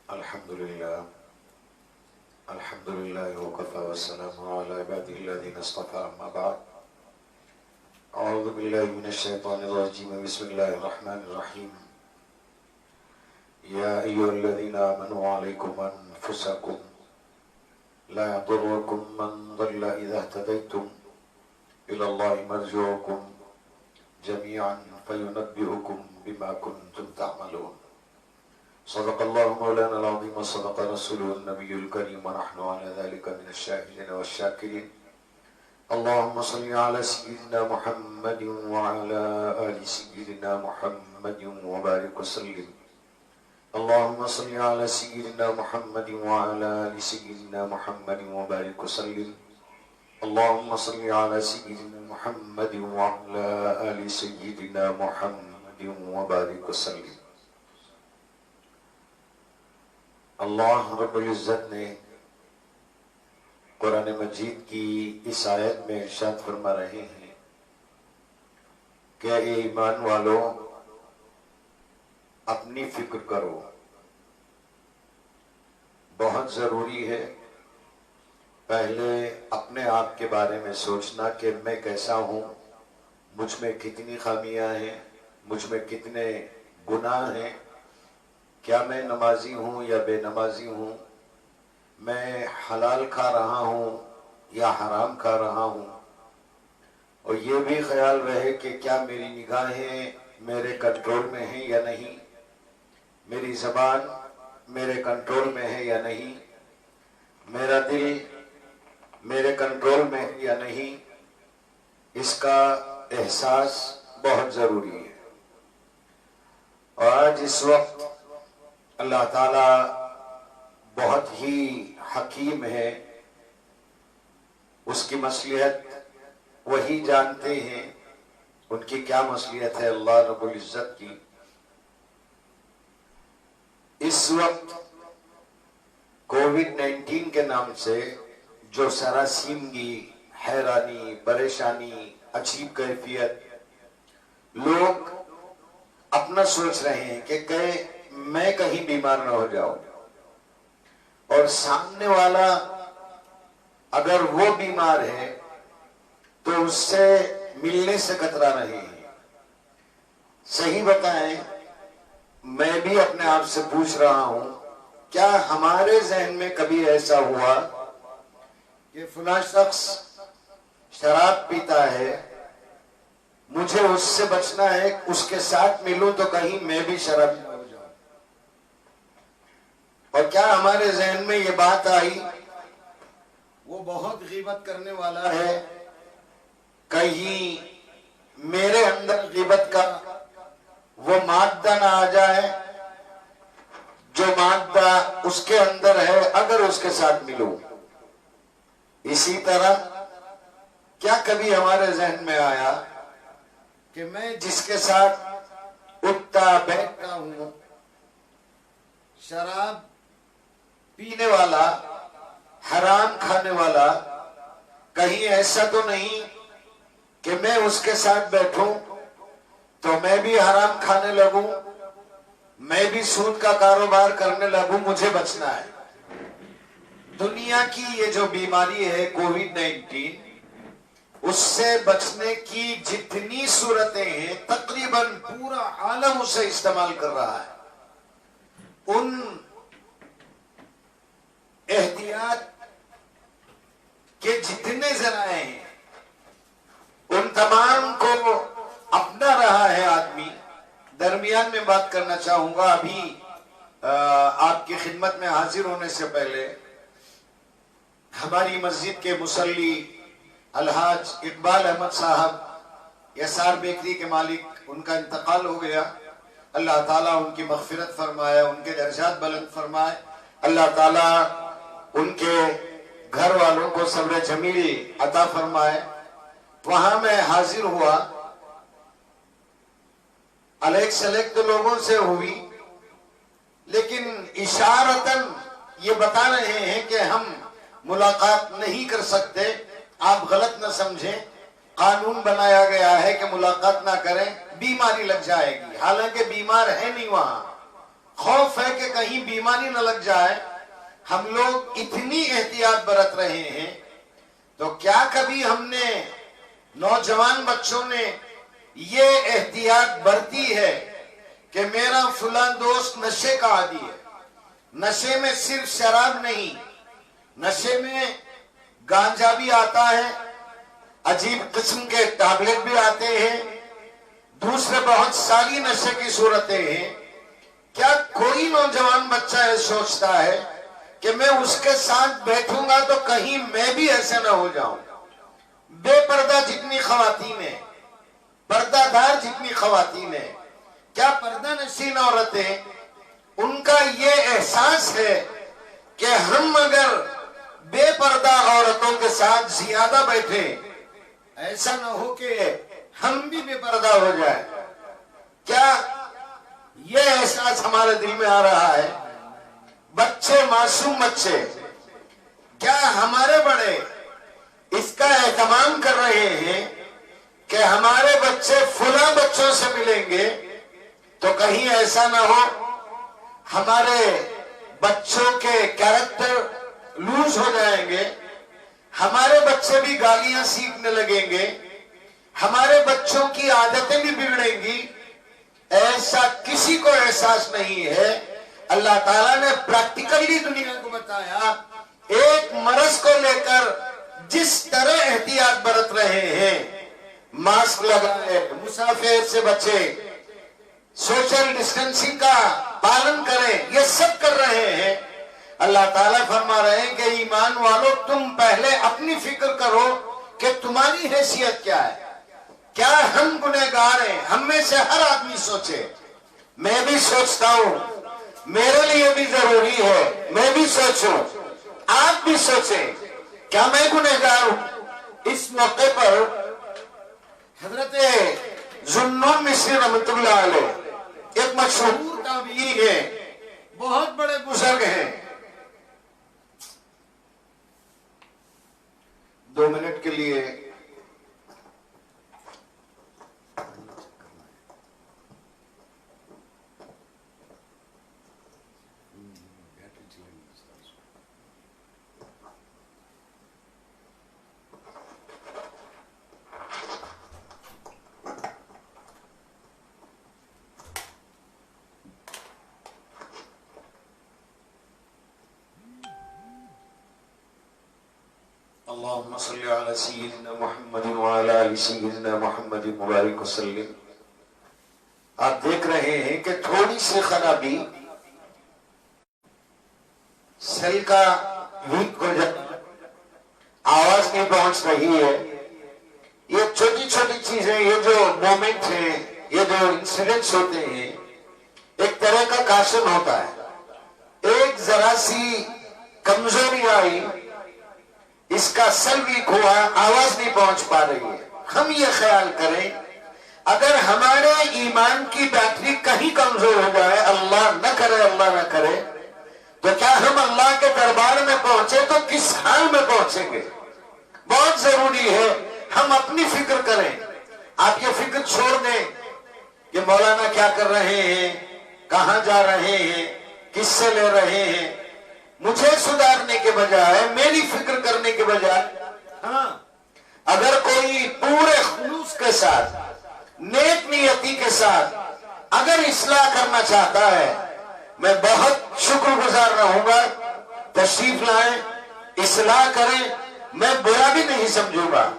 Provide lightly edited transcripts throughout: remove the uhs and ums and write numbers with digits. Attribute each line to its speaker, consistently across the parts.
Speaker 1: الحمد لله وكفى والسلام على عباده الذين اصطفى أما بعد أعوذ بالله من الشيطان الرجيم بسم الله الرحمن الرحيم يا أيها الذين آمنوا عليكم أنفسكم لا يضركم من ضل إذا اهتديتم إلى الله مرجعكم جميعا فينبئكم بما كنتم تعملون صدق الله مولانا العظيم وصدق رسوله النبي الكريم ونحن على ذلك من الشاهدين والشاكرين اللهم صل على سيدنا محمد وعلى آل سيدنا محمد وبارك وسلم اللهم صل على سيدنا محمد وعلى آل سيدنا محمد وبارك وسلم اللهم صل على سيدنا محمد وعلى آل سيدنا محمد وبارك وسلم اللہ رب العزت نے قرآن مجید کی اس آیت میں ارشاد فرما رہے ہیں کہ اے ایمان والو اپنی فکر کرو. بہت ضروری ہے پہلے اپنے آپ کے بارے میں سوچنا کہ میں کیسا ہوں, مجھ میں کتنی خامیاں ہیں, مجھ میں کتنے گناہ ہیں, کیا میں نمازی ہوں یا بے نمازی ہوں, میں حلال کھا رہا ہوں یا حرام کھا رہا ہوں, اور یہ بھی خیال رہے کہ کیا میری نگاہیں میرے کنٹرول میں ہیں یا نہیں, میری زبان میرے کنٹرول میں ہے یا نہیں, میرا دل میرے کنٹرول میں ہے یا نہیں. اس کا احساس بہت ضروری ہے. اور آج اس وقت اللہ تعالیٰ بہت ہی حکیم ہے, اس کی مصلحت وہی جانتے ہیں, ان کی کیا مصلحت ہے اللہ رب العزت کی. اس وقت کووڈ-19 کے نام سے جو سراسیمگی, حیرانی, پریشانی, عجیب کیفیت, لوگ اپنا سوچ رہے ہیں کہ میں کہیں بیمار نہ ہو جاؤں, اور سامنے والا اگر وہ بیمار ہے تو اس سے ملنے سے کترا رہے ہیں. صحیح بتائیں, میں بھی اپنے آپ سے پوچھ رہا ہوں, کیا ہمارے ذہن میں کبھی ایسا ہوا کہ فلاں شخص شراب پیتا ہے, مجھے اس سے بچنا ہے, اس کے ساتھ ملوں تو کہیں میں بھی شرابی نہ ہو جاؤں. اور کیا ہمارے ذہن میں یہ بات آئی وہ بہت غیبت کرنے والا ہے, کہیں میرے اندر غیبت کا وہ مادہ نہ آ جائے جو مادہ اس کے اندر ہے اگر اس کے ساتھ ملوں. اسی طرح کیا کبھی ہمارے ذہن میں آیا کہ میں جس کے ساتھ اٹھتا بیٹھتا ہوں, شراب پینے والا, حرام کھانے والا, کہیں ایسا تو نہیں کہ میں اس کے ساتھ بیٹھوں تو میں بھی حرام کھانے لگوں, میں بھی سود کا کاروبار کرنے لگوں. مجھے بچنا ہے. دنیا کی یہ جو بیماری ہے کووڈ-19, اس سے بچنے کی جتنی صورتیں ہیں تقریباً پورا عالم اسے استعمال کر رہا ہے. ان احتیاط کے جتنے ذرائع ہیں ان تمام کو اپنا رہا ہے آدمی. درمیان میں بات کرنا چاہوں گا, ابھی آپ کی خدمت میں حاضر ہونے سے پہلے ہماری مسجد کے مصلی الحاج اقبال احمد صاحب یسار بیکری کے مالک, ان کا انتقال ہو گیا. اللہ تعالیٰ ان کی مغفرت فرمائے, ان کے درجات بلند فرمائے. اللہ تعالیٰ ان کے گھر والوں کو صبر جمیل عطا فرمائے. وہاں میں حاضر ہوا, الیک سلیکٹ لوگوں سے ہوئی, لیکن اشارتاً یہ بتا رہے ہیں کہ ہم ملاقات نہیں کر سکتے. آپ غلط نہ سمجھیں, قانون بنایا گیا ہے کہ ملاقات نہ کریں, بیماری لگ جائے گی. حالانکہ بیمار ہے نہیں وہاں, خوف ہے کہ کہیں بیماری نہ لگ جائے، ہم لوگ اتنی احتیاط برت رہے ہیں، تو کیا کبھی ہم نے نوجوان بچوں نے یہ احتیاط برتی ہے کہ میرا فلاں دوست نشے کا عادی ہے، نشے میں صرف شراب نہیں، نشے میں گانجا بھی آتا ہے، عجیب قسم کے ٹیبلٹ بھی آتے ہیں، دوسرے بہت ساری نشے کی صورتیں ہیں، کیا کوئی نوجوان بچہ یہ سوچتا ہے کہ میں اس کے ساتھ بیٹھوں گا تو کہیں میں بھی ایسے نہ ہو جاؤں؟ بے پردہ جتنی خواتین ہیں، پردہ دار جتنی خواتین ہیں، کیا پردہ نشین عورتیں، ان کا یہ احساس ہے کہ ہم اگر بے پردہ عورتوں کے ساتھ زیادہ بیٹھے، ایسا نہ ہو کہ ہم بھی بے پردہ ہو جائے؟ کیا یہ احساس ہمارے دل میں آ رہا ہے؟ بچے، معصوم بچے، کیا ہمارے بڑے اس کا اہتمام کر رہے ہیں کہ ہمارے بچے فلاں بچوں سے ملیں گے تو کہیں ایسا نہ ہو ہمارے بچوں کے کیریکٹر لوز ہو جائیں گے، ہمارے بچے بھی گالیاں سیکھنے لگیں گے، ہمارے بچوں کی عادتیں بھی بگڑیں گی؟ ایسا کسی کو احساس نہیں ہے۔ اللہ تعالیٰ نے پریکٹیکلی دنیا کو بتایا، ایک مرض کو لے کر جس طرح احتیاط برت رہے ہیں، ماسک لگائے، مسافر سے بچے، سوشل ڈسٹینسنگ کا پالن کریں، یہ سب کر رہے ہیں۔ اللہ تعالیٰ فرما رہے ہیں کہ ایمان والو، تم پہلے اپنی فکر کرو کہ تمہاری حیثیت کیا ہے۔ کیا ہم گنہگار ہیں؟ ہم میں سے ہر آدمی سوچے، میں بھی سوچتا ہوں، میرے لیے بھی ضروری ہے، میں بھی سوچوں، آپ بھی سوچیں، کیا میں گنہگار ہوں؟ اس موقع پر حضرت ذوالنون مصری رحمۃ اللہ علیہ ایک مشہور تابعی ہیں، بہت بڑے بزرگ ہیں، 2 منٹ کے لیے اللہم صلی علی سیدنا محمد وعلی آل سیدنا محمد مبارک وسلم۔ آپ دیکھ رہے ہیں کہ تھوڑی سی خرابی سیل کا ویک ہو جائے، آواز نہیں پہنچ رہی ہے، یہ چھوٹی چھوٹی چیزیں، یہ جو مومنٹ ہیں، یہ جو انسیڈنٹس ہوتے ہیں، ایک طرح کا کاشن ہوتا ہے۔ ایک ذرا سی کمزوری آئی، اس کا سیل ویک ہوا، آواز نہیں پہنچ پا رہی ہے۔ ہم یہ خیال کریں، اگر ہمارے ایمان کی بیٹری کہیں کمزور ہو جائے، اللہ نہ کرے، اللہ نہ کرے، تو کیا ہم اللہ کے دربار میں پہنچے تو کس حال میں پہنچیں گے؟ بہت ضروری ہے ہم اپنی فکر کریں۔ آپ یہ فکر چھوڑ دیں کہ مولانا کیا کر رہے ہیں، کہاں جا رہے ہیں، کس سے لے رہے ہیں۔ مجھے سدھارنے کے بجائے، میری فکر کرنے کے بجائے، ہاں، اگر کوئی پورے خلوص کے ساتھ، نیک نیتی کے ساتھ اگر اصلاح کرنا چاہتا ہے، میں بہت شکر گزار رہوں گا، تشریف لائیں، اصلاح کریں، میں برا بھی نہیں سمجھوں گا۔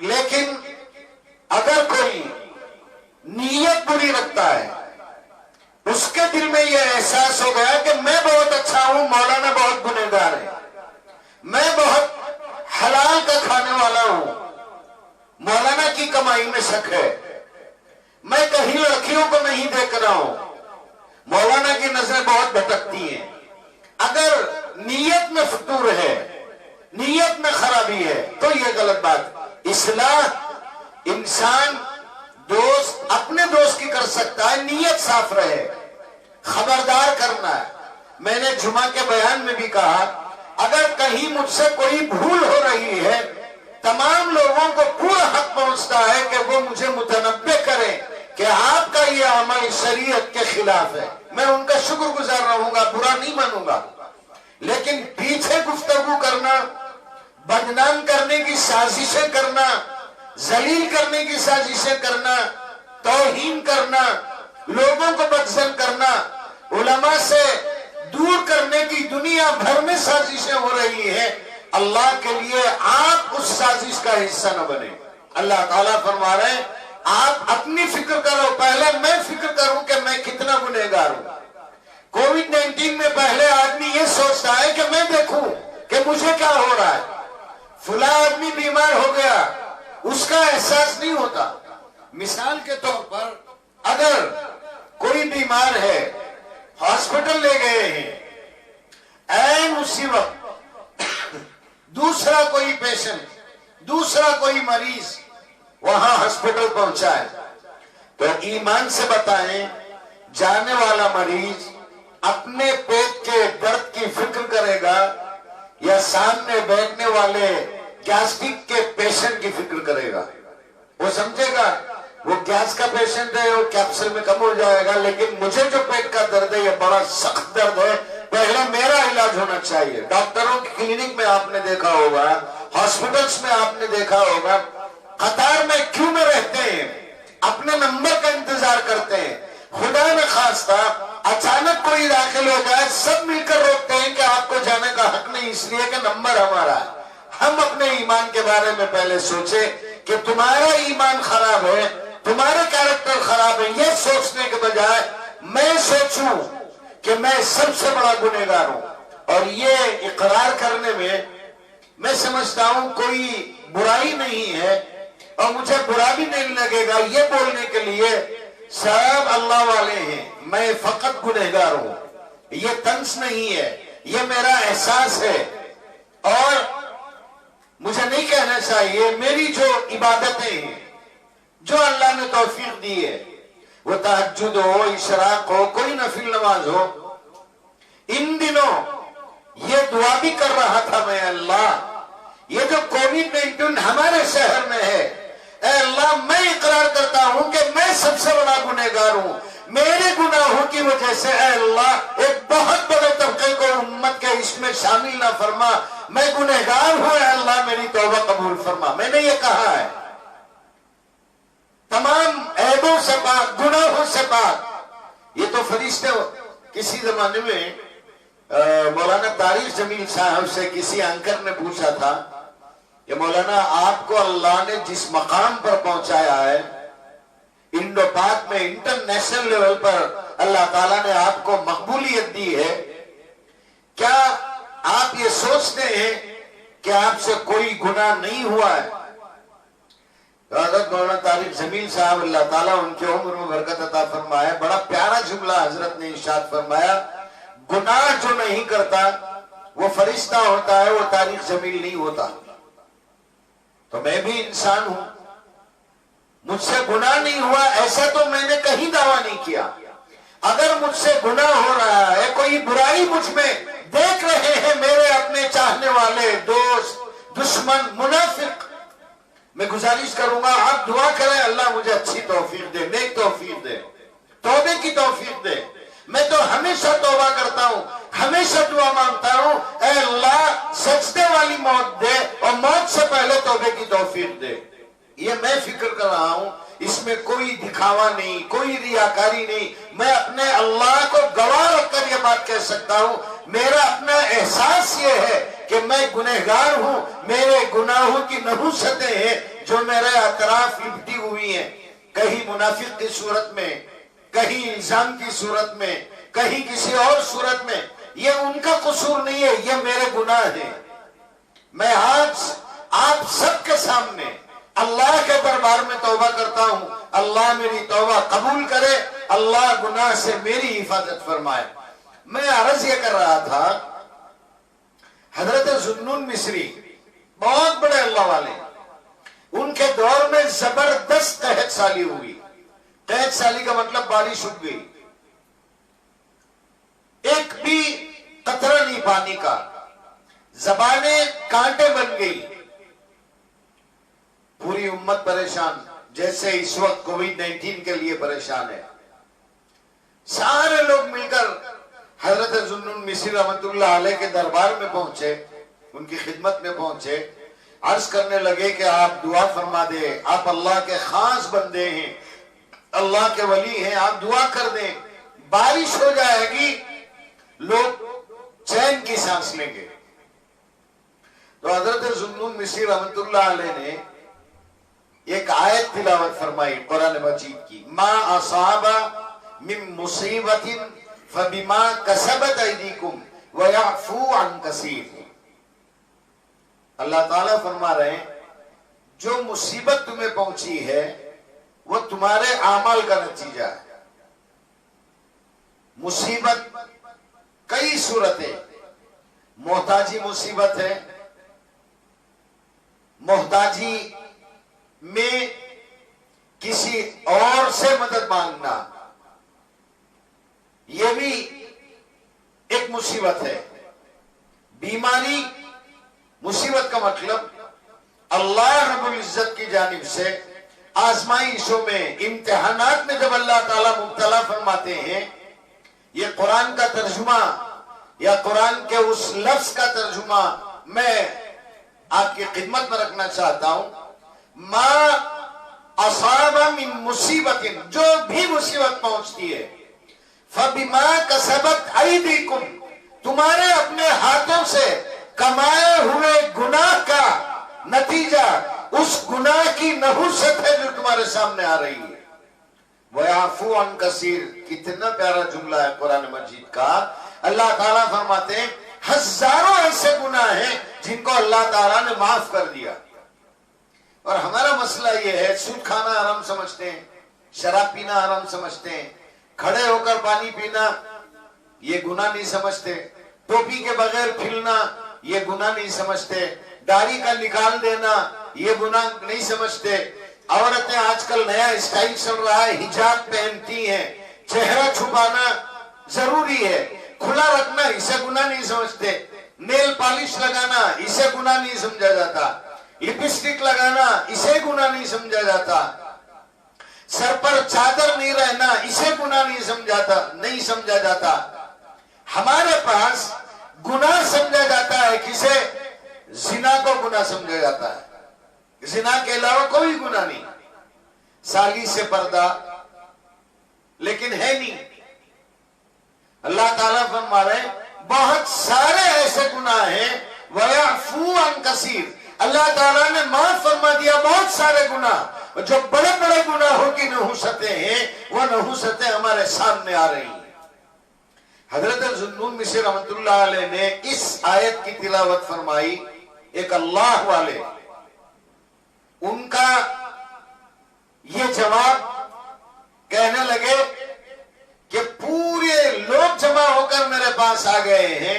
Speaker 1: لیکن اگر کوئی نیت بری رکھتا ہے، اس کے دل میں یہ احساس ہو گیا کہ میں بہت اچھا ہوں، مولانا بہت گنہگار ہے، میں بہت حلال کا کھانے والا ہوں، مولانا کی کمائی میں شک ہے، میں کہیں لڑکیوں کو نہیں دیکھ رہا ہوں، مولانا کی نظریں بہت بھٹکتی ہیں۔ اگر نیت میں فتور ہے، نیت میں خرابی ہے، تو یہ غلط بات۔ اصلاح انسان دوست اپنے دوست کی کر سکتا ہے، نیت صاف رہے، خبردار کرنا ہے۔ میں نے جمعہ کے بیان میں بھی کہا، اگر کہیں مجھ سے کوئی بھول ہو رہی ہے، تمام لوگوں لوگوں کو پورا حق پہنچتا ہے کہ وہ مجھے متنبع کریں کہ آپ کا یہ عمل شریعت کے خلاف ہے، میں ان کا شکر گزار رہوں گا، برا نہیں مانوں گا۔ لیکن پیچھے گفتگو کرنا، بدنام کرنے کی سازشیں کرنا، ذلیل کرنے کی سازشیں کرنا، توہین کرنا، لوگوں کو بدظن کرنا، علماء سے دور کرنے کی دنیا بھر میں سازشیں ہو رہی ہیں، اللہ کے لیے آپ اس سازش کا حصہ نہ بنے۔ اللہ تعالیٰ فرما رہے ہیں آپ اپنی فکر کرو، پہلے میں فکر کروں کہ میں کتنا گنہگار ہوں۔ کووڈ 19 میں پہلے آدمی یہ سوچتا ہے کہ میں دیکھوں کہ مجھے کیا ہو رہا ہے، فلاں آدمی بیمار ہو گیا، اس کا احساس نہیں ہوتا۔ مثال کے طور پر اگر کوئی بیمار ہے، ہاسپٹل لے گئے ہیں، این اسی وقت دوسرا کوئی پیشنٹ، دوسرا کوئی مریض وہاں ہاسپٹل پہنچا ہے، تو ایمان سے بتائیں جانے والا مریض اپنے پیٹ کے درد کی فکر کرے گا یا سامنے بیٹھنے والے گیسٹرک کے پیشنٹ کی فکر کرے گا؟ وہ سمجھے گا وہ گیس کا پیشنٹ ہے، وہ کیپسول میں کم ہو جائے گا، لیکن مجھے جو پیٹ کا درد ہے یہ بڑا سخت درد ہے، پہلے میرا علاج ہونا چاہیے۔ ڈاکٹروں کی کلینک میں آپ نے دیکھا ہوگا، ہاسپٹلز میں آپ نے دیکھا ہوگا، قطار میں کیوں میں رہتے ہیں، اپنے نمبر کا انتظار کرتے ہیں۔ خدا نے خواستہ اچانک کوئی داخل ہو جائے، سب مل کر روکتے ہیں کہ آپ کو جانے کا حق نہیں، اس لیے کہ نمبر ہمارا ہے۔ ہم اپنے ایمان کے بارے میں پہلے سوچیں کہ تمہارا ایمان خراب ہے، تمہارا کیریکٹر خراب ہے، یہ سوچنے کے بجائے میں سوچوں کہ میں سب سے بڑا گنہگار ہوں، اور یہ اقرار کرنے میں سمجھتا ہوں کوئی برائی نہیں ہے، اور مجھے برا بھی نہیں لگے گا یہ بولنے کے لیے سب اللہ والے ہیں، میں فقط گنہگار ہوں۔ یہ طنز نہیں ہے، یہ میرا احساس ہے، اور مجھے نہیں کہنا چاہیے میری جو عبادتیں ہیں، جو اللہ نے توفیق دی ہے، وہ تہجد ہو، اشراق ہو، کوئی نفل نماز ہو، ان دنوں یہ دعا بھی کر رہا تھا میں، اللہ یہ جو کووڈ 19 ہمارے شہر میں ہے، اے اللہ میں اقرار کرتا ہوں کہ میں سب سے بڑا گنہگار ہوں، میرے گناہوں کی وجہ سے اے اللہ ایک بہت بڑے طبقے کو امت کے اس میں شامل نہ فرما، میں گنہگار ہوں، اے اللہ میری توبہ قبول فرما۔ میں نے یہ کہا ہے، تمام عیبوں سے پاک، گناہوں سے پاک۔ یہ تو فرشتے کسی زمانے میں مولانا طارق جمیل صاحب سے کسی اینکر نے پوچھا تھا کہ مولانا آپ کو اللہ نے جس مقام پر پہنچایا ہے، انڈو پاک میں انٹرنیشنل لیول پر اللہ تعالیٰ نے آپ کو مقبولیت دی ہے، کیا آپ یہ سوچتے ہیں کہ آپ سے کوئی گناہ نہیں ہوا ہے؟ حضرت مولانا طارق جمیل صاحب اللہ تعالیٰ ان کے عمر میں برکت عطا فرمایا، بڑا پیارا جملہ حضرت نے ارشاد فرمایا، گناہ جو نہیں کرتا وہ فرشتہ ہوتا ہے، وہ طارق جمیل نہیں ہوتا۔ تو میں بھی انسان ہوں، مجھ سے گناہ نہیں ہوا ایسا تو میں نے کہیں دعویٰ نہیں کیا۔ اگر مجھ سے گناہ ہو رہا ہے، کوئی برائی مجھ میں دیکھ رہے ہیں میرے اپنے چاہنے والے، دوست، دشمن، منافق، میں گزارش کروں گا آپ دعا کریں اللہ مجھے اچھی توفیق دے، نیک توفیق دے، توبے کی توفیق دے۔ میں تو ہمیشہ توبہ کرتا ہوں، ہمیشہ دعا مانگتا ہوں، اے اللہ سجدے والی موت دے اور موت سے پہلے توبے کی توفیق دے۔ یہ میں فکر کر رہا ہوں، اس میں کوئی دکھاوا نہیں، کوئی ریاکاری نہیں، میں اپنے اللہ کو گواہ رکھ کر یہ بات کہہ سکتا ہوں، میرا اپنا احساس یہ ہے کہ میں گنہگار ہوں، میرے گناہوں کی نحوستیں ہیں جو میرے اطراف لپٹی ہوئی ہیں، کہیں منافق کی صورت میں، کہیں الزام کی صورت میں، کہیں کسی اور صورت میں۔ یہ ان کا قصور نہیں ہے، یہ میرے گناہ ہیں۔ میں آج آپ سب کے سامنے اللہ کے دربار میں توبہ کرتا ہوں، اللہ میری توبہ قبول کرے، اللہ گناہ سے میری حفاظت فرمائے۔ میں عرض یہ کر رہا تھا، حضرت ذوالنون مصری بہت بڑے اللہ والے، ان کے دور میں زبردست قحط سالی ہوئی۔ قحط سالی کا مطلب بارش اٹھ گئی، ایک بھی قطرہ نہیں پانی کا، زبانیں کانٹے بن گئی، پوری امت پریشان، جیسے اس وقت کووڈ-19 کے لیے پریشان ہے. سارے لوگ مل کر حضرت ذوالنون مصری رحمت اللہ علیہ کے دربار میں پہنچے، ان کی خدمت میں پہنچے، عرض کرنے لگے کہ آپ دعا فرما دیں، آپ اللہ کے خاص بندے ہیں، اللہ کے ولی ہیں، آپ دعا کر دیں، بارش ہو جائے گی، لوگ چین کی سانس لیں گے. تو حضرت ذوالنون مصری رحمت اللہ علیہ نے ایک آیت تلاوت فرمائی قرآن مجید کی، ما اصاب من مصیبت فبما کسبت ایدیکم ویعفو عن کثیر. اللہ تعالیٰ فرما رہے ہیں جو مصیبت تمہیں پہنچی ہے وہ تمہارے اعمال کا نتیجہ ہے. مصیبت کئی صورتیں، محتاجی مصیبت ہے، محتاجی میں کسی اور سے مدد مانگنا یہ بھی ایک مصیبت ہے. بیماری مصیبت کا مطلب اللہ رب العزت کی جانب سے آزمائشوں میں، امتحانات میں جب اللہ تعالیٰ مبتلا فرماتے ہیں. یہ قرآن کا ترجمہ یا قرآن کے اس لفظ کا ترجمہ میں آپ کی خدمت میں رکھنا چاہتا ہوں. ما اصاب من مصیبت، جو بھی مصیبت پہنچتی ہے، فبما کسبت ایدیکم، تمہارے اپنے ہاتھوں سے کمائے ہوئے گناہ کا نتیجہ اس گناہ کی نحوست ہے جو تمہارے سامنے آ رہی ہے. وَيَعْفُو عَنْ كَثِيرٍ، کتنا پیارا جملہ ہے قرآن مجید کا. اللہ تعالیٰ فرماتے ہیں ہزاروں ایسے گناہ ہیں جن کو اللہ تعالیٰ نے معاف کر دیا. اور ہمارا مسئلہ یہ ہے، سود کھانا حرام سمجھتے ہیں، شراب پینا حرام سمجھتے ہیں، کھڑے ہو کر پانی پینا یہ گناہ نہیں سمجھتے، ٹوپی کے بغیر پھرنا یہ گناہ نہیں سمجھتے، داڑھی کا نکال دینا یہ گناہ نہیں سمجھتے. عورتیں آج کل نیا اسٹائل چل رہا ہے، حجاب پہنتی ہیں، چہرہ چھپانا ضروری ہے، کھلا رکھنا اسے گناہ نہیں سمجھتے. نیل پالش لگانا اسے گناہ نہیں سمجھا جاتا، لپسٹک لگانا اسے گناہ نہیں سمجھا جاتا، سر پر چادر نہیں رہنا اسے گناہ نہیں سمجھا جاتا. ہمارے پاس گناہ سمجھا جاتا ہے کسے؟ زنا کو گناہ سمجھا جاتا ہے، زنا کے علاوہ کوئی گناہ نہیں. سالی سے پردہ لیکن ہے نہیں. اللہ تعالیٰ فرما رہے ہیں بہت سارے ایسے گناہ ہیں، وَيَعْفُو عَنْ كَثِيرٍ، اللہ تعالیٰ نے معاف فرما دیا بہت سارے گناہ. جو بڑے بڑے گناہوں کی نحوستیں ہیں وہ نحوستیں ہمارے سامنے آ رہی ہیں. حضرت ذوالنون مصری رحمت اللہ علیہ نے اس آیت کی تلاوت فرمائی. ایک اللہ والے ان کا یہ جواب کہنے لگے کہ پورے لوگ جمع ہو کر میرے پاس آ گئے ہیں،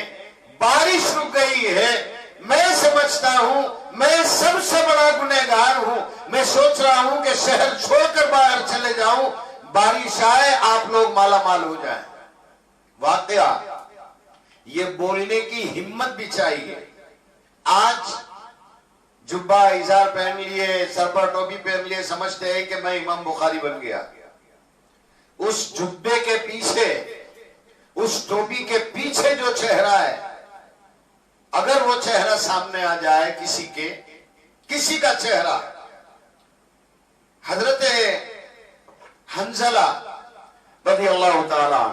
Speaker 1: بارش رک گئی ہے، میں سمجھتا ہوں میں سب سے بڑا گنہگار ہوں، میں سوچ رہا ہوں کہ شہر چھوڑ کر باہر چلے جاؤں، بارش آئے آپ لوگ مالا مال ہو جائیں. واقعہ یہ بولنے کی ہمت بھی چاہیے. آج جبہ ازار پہن لیے، سر پر ٹوپی پہن لیے، سمجھتے ہیں کہ میں امام بخاری بن گیا. اس جبے کے پیچھے، اس ٹوپی کے پیچھے جو چہرہ ہے، اگر وہ چہرہ سامنے آ جائے کسی کا چہرہ، حضرت حنظلہ رضی اللہ تعالیٰ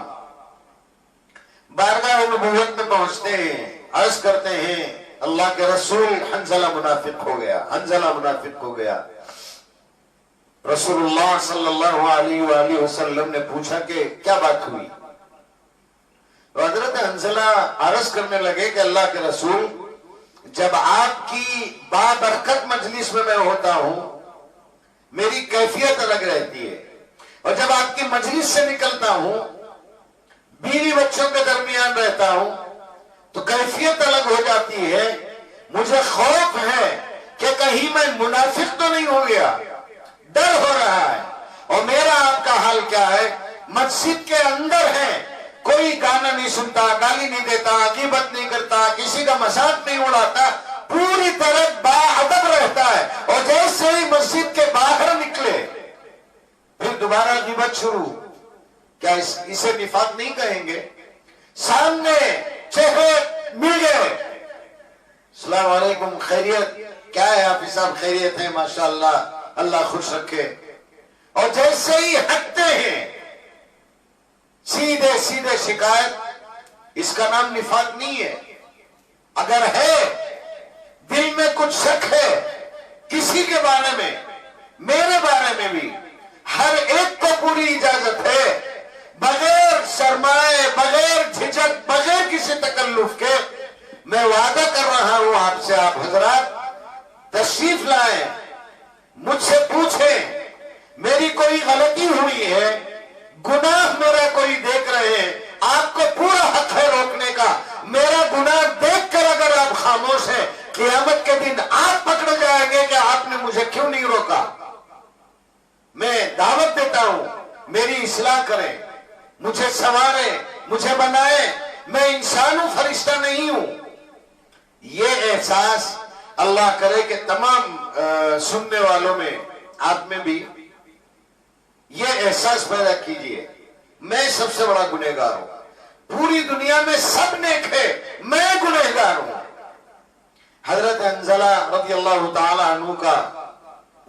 Speaker 1: بارگاہ نبوت میں پہنچتے ہیں، عرض کرتے ہیں اللہ کے رسول حنظلہ منافق ہو گیا، حنظلہ منافق ہو گیا. رسول اللہ صلی اللہ علیہ وآلہ وسلم نے پوچھا کہ کیا بات ہوئی؟ حضرت حنظلہ عرض کرنے لگے کہ اللہ کے رسول، جب آپ کی بابرکت مجلس میں میں ہوتا ہوں میری کیفیت الگ رہتی ہے، اور جب آپ کی مجلس سے نکلتا ہوں بیوی بچوں کے درمیان رہتا ہوں تو کیفیت الگ ہو جاتی ہے. مجھے خوف ہے کہ کہیں میں منافق تو نہیں ہو گیا، ڈر ہو رہا ہے. اور میرا آپ کا حال کیا ہے؟ مسجد کے اندر ہے، کوئی گانا نہیں سنتا، گالی نہیں دیتا، غیبت نہیں کرتا، کسی کا مذاق نہیں اڑاتا، پوری طرح باادب رہتا ہے، اور جیسے ہی مسجد کے باہر نکلے پھر دوبارہ غیبت شروع. کیا اسے نفاق نہیں کہیں گے؟ سامنے چہرے مل گئے، السلام علیکم، خیریت؟ کیا ہے حافظ صاحب؟ خیریت ہے ماشاءاللہ، اللہ خوش رکھے. اور جیسے ہی ہٹتے ہیں سیدھے سیدھے شکایت. اس کا نام نفاق نہیں ہے. اگر ہے دل میں کچھ شک ہے کسی کے بارے میں، میرے بارے میں بھی، ہر ایک کو پوری اجازت ہے، بغیر شرمائے، بغیر جھجک، بغیر کسی تکلف کے میں وعدہ کر رہا ہوں آپ سے، آپ حضرات تشریف لائیں، مجھ سے پوچھیں میری کوئی غلطی ہوئی ہے، گناہ میرا کوئی دیکھ رہے ہیں، آپ کو پورا حق ہے روکنے کا. میرا گناہ دیکھ کر اگر آپ خاموش ہیں، قیامت کے دن آپ پکڑے جائیں گے کہ آپ نے مجھے کیوں نہیں روکا. میں دعوت دیتا ہوں میری اصلاح کریں، مجھے سنواریں، مجھے بنائیں. میں انسان ہوں، فرشتہ نہیں ہوں. یہ احساس اللہ کرے کہ تمام سننے والوں میں، آپ میں بھی یہ احساس پیدا کیجئے، میں سب سے بڑا گنہگار ہوں. پوری دنیا میں سب نیک ہے، میں گنہگار ہوں. حضرت حنظلہ رضی اللہ تعالی عنہ کا